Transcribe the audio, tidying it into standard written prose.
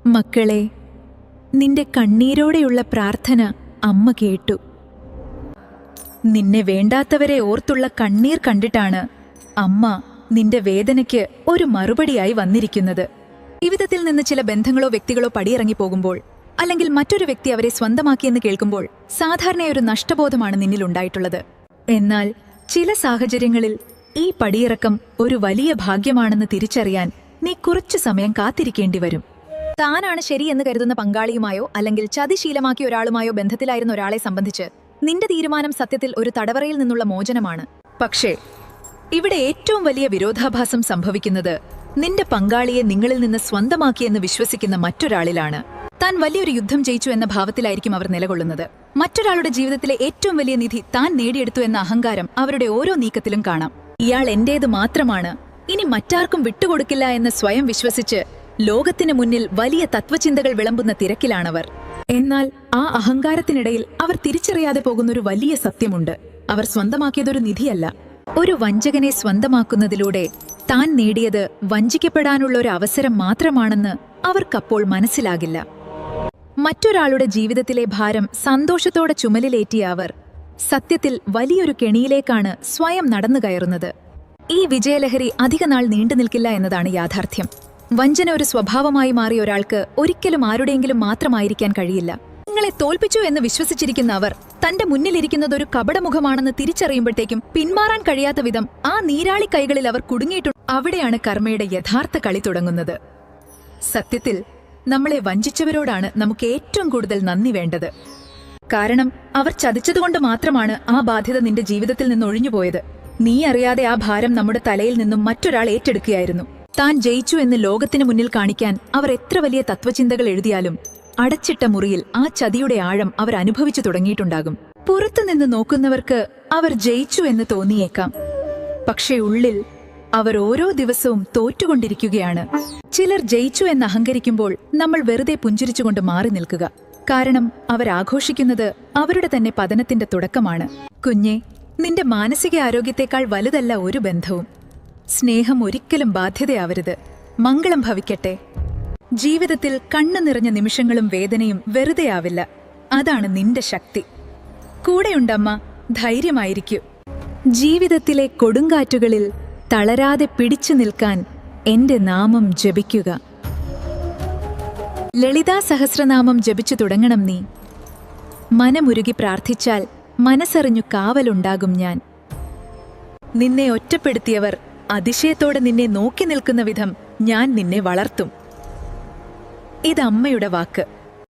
മക്കളെ, നിന്റെ കണ്ണീരോടെയുള്ള പ്രാർത്ഥന അമ്മ കേട്ടു. നിന്നെ വേണ്ടാത്തവരെ ഓർത്തുള്ള കണ്ണീർ കണ്ടിട്ടാണ് അമ്മ നിന്റെ വേദനയ്ക്ക് ഒരു മറുപടിയായി വന്നിരിക്കുന്നത്. ജീവിതത്തിൽ നിന്ന് ചില ബന്ധങ്ങളോ വ്യക്തികളോ പടിയിറങ്ങി പോകുമ്പോൾ, അല്ലെങ്കിൽ മറ്റൊരു വ്യക്തി അവരെ സ്വന്തമാക്കിയെന്ന് കേൾക്കുമ്പോൾ സാധാരണയൊരു നഷ്ടബോധമാണ് നിന്നിലുണ്ടായിട്ടുള്ളത്. എന്നാൽ ചില സാഹചര്യങ്ങളിൽ ഈ പടിയിറക്കം ഒരു വലിയ ഭാഗ്യമാണെന്ന് തിരിച്ചറിയാൻ നീ കുറച്ചു സമയം കാത്തിരിക്കേണ്ടി വരും. താനാണ് ശരിയെന്ന് കരുതുന്ന പങ്കാളിയുമായോ അല്ലെങ്കിൽ ചതിശീലമാക്കിയ ഒരാളുമായോ ബന്ധത്തിലായിരുന്ന ഒരാളെ സംബന്ധിച്ച് നിന്റെ തീരുമാനം സത്യത്തിൽ ഒരു തടവറയിൽ നിന്നുള്ള മോചനമാണ്. പക്ഷേ ഇവിടെ ഏറ്റവും വലിയ വിരോധാഭാസം സംഭവിക്കുന്നത് നിന്റെ പങ്കാളിയെ നിങ്ങളിൽ നിന്ന് സ്വന്തമാക്കിയെന്ന് വിശ്വസിക്കുന്ന മറ്റൊരാളിലാണ്. താൻ വലിയൊരു യുദ്ധം ജയിച്ചു എന്ന ഭാവത്തിലായിരിക്കും അവർ നിലകൊള്ളുന്നത്. മറ്റൊരാളുടെ ജീവിതത്തിലെ ഏറ്റവും വലിയ നിധി താൻ നേടിയെടുത്തു എന്ന അഹങ്കാരം അവരുടെ ഓരോ നീക്കത്തിലും കാണാം. ഇയാൾ എന്റേത് മാത്രമാണ്, ഇനി മറ്റാർക്കും വിട്ടുകൊടുക്കില്ല എന്ന് സ്വയം വിശ്വസിച്ച് ലോകത്തിന് മുന്നിൽ വലിയ തത്വചിന്തകൾ വിളമ്പുന്ന തിരക്കിലാണവർ. എന്നാൽ ആ അഹങ്കാരത്തിനിടയിൽ അവർ തിരിച്ചറിയാതെ പോകുന്നൊരു വലിയ സത്യമുണ്ട്. അവർ സ്വന്തമാക്കിയതൊരു നിധിയല്ല. ഒരു വഞ്ചകനെ സ്വന്തമാക്കുന്നതിലൂടെ താൻ നേടിയത് വഞ്ചിക്കപ്പെടാനുള്ള ഒരു അവസരം മാത്രമാണെന്ന് അവർക്കപ്പോൾ മനസ്സിലാകില്ല. മറ്റൊരാളുടെ ജീവിതത്തിലെ ഭാരം സന്തോഷത്തോടെ ചുമലിലേറ്റിയ അവർ സത്യത്തിൽ വലിയൊരു കെണിയിലേക്കാണ് സ്വയം നടന്നു കയറുന്നത്. ഈ വിജയലഹരി അധികനാൾ നീണ്ടു നിൽക്കില്ല എന്നതാണ് യാഥാർത്ഥ്യം. വഞ്ചന ഒരു സ്വഭാവമായി മാറിയ ഒരാൾക്ക് ഒരിക്കലും ആരുടെയെങ്കിലും മാത്രമായിരിക്കാൻ കഴിയില്ല. നിങ്ങളെ തോൽപ്പിച്ചു എന്ന് വിശ്വസിച്ചിരിക്കുന്ന അവർ തന്റെ മുന്നിലിരിക്കുന്നത് ഒരു കപടമുഖമാണെന്ന് തിരിച്ചറിയുമ്പോഴത്തേക്കും പിന്മാറാൻ കഴിയാത്ത വിധം ആ നീരാളി കൈകളിൽ അവർ കുടുങ്ങിയിട്ടുണ്ട്. അവിടെയാണ് കർമ്മയുടെ യഥാർത്ഥ കളി തുടങ്ങുന്നത്. സത്യത്തിൽ നമ്മളെ വഞ്ചിച്ചവരോടാണ് നമുക്ക് ഏറ്റവും കൂടുതൽ നന്ദി വേണ്ടത്. കാരണം അവർ ചതിച്ചതുകൊണ്ട് മാത്രമാണ് ആ ബാധ്യത നിന്റെ ജീവിതത്തിൽ നിന്ന് ഒഴിഞ്ഞുപോയത്. നീ അറിയാതെ ആ ഭാരം നമ്മുടെ തലയിൽ നിന്നും മറ്റൊരാൾ ഏറ്റെടുക്കുകയായിരുന്നു. താൻ ജയിച്ചു എന്ന് ലോകത്തിന് മുന്നിൽ കാണിക്കാൻ അവർ എത്ര വലിയ തത്വചിന്തകൾ എഴുതിയാലും അടച്ചിട്ട മുറിയിൽ ആ ചതിയുടെ ആഴം അവർ അനുഭവിച്ചു തുടങ്ങിയിട്ടുണ്ടാകും. പുറത്തുനിന്ന് നോക്കുന്നവർക്ക് അവർ ജയിച്ചു എന്ന് തോന്നിയേക്കാം, പക്ഷേ ഉള്ളിൽ അവർ ഓരോ ദിവസവും തോറ്റുകൊണ്ടിരിക്കുകയാണ്. ചിലർ ജയിച്ചു എന്ന് അഹങ്കരിക്കുമ്പോൾ നമ്മൾ വെറുതെ പുഞ്ചിരിച്ചുകൊണ്ട് മാറി നിൽക്കുക. കാരണം അവരാഘോഷിക്കുന്നത് അവരുടെ തന്നെ പതനത്തിന്റെ തുടക്കമാണ്. കുഞ്ഞെ, നിന്റെ മാനസിക ആരോഗ്യത്തെക്കാൾ വലുതല്ല ഒരു ബന്ധവും. സ്നേഹം ഒരിക്കലും ബാധ്യതയാവരുത്. മംഗളം ഭവിക്കട്ടെ. ജീവിതത്തിൽ കണ്ണു നിറഞ്ഞ നിമിഷങ്ങളും വേദനയും വെറുതെയാവില്ല. അതാണ് നിന്റെ ശക്തി. കൂടെയുണ്ടമ്മ, ധൈര്യമായിരിക്കൂ. ജീവിതത്തിലെ കൊടുങ്കാറ്റുകളിൽ തളരാതെ പിടിച്ചു നിൽക്കാൻ എന്റെ നാമം ജപിക്കുക. ലളിതാ സഹസ്രനാമം ജപിച്ചു തുടങ്ങണം നീ. മനമുരുകി പ്രാർത്ഥിച്ചാൽ മനസ്സറിഞ്ഞു കാവലുണ്ടാകും ഞാൻ. നിന്നെ ഒറ്റപ്പെടുത്തിയവർ അതിശയത്തോടെ നിന്നെ നോക്കി നിൽക്കുന്ന വിധം ഞാൻ നിന്നെ വളർത്തും. ഇതമ്മയുടെ വാക്ക്.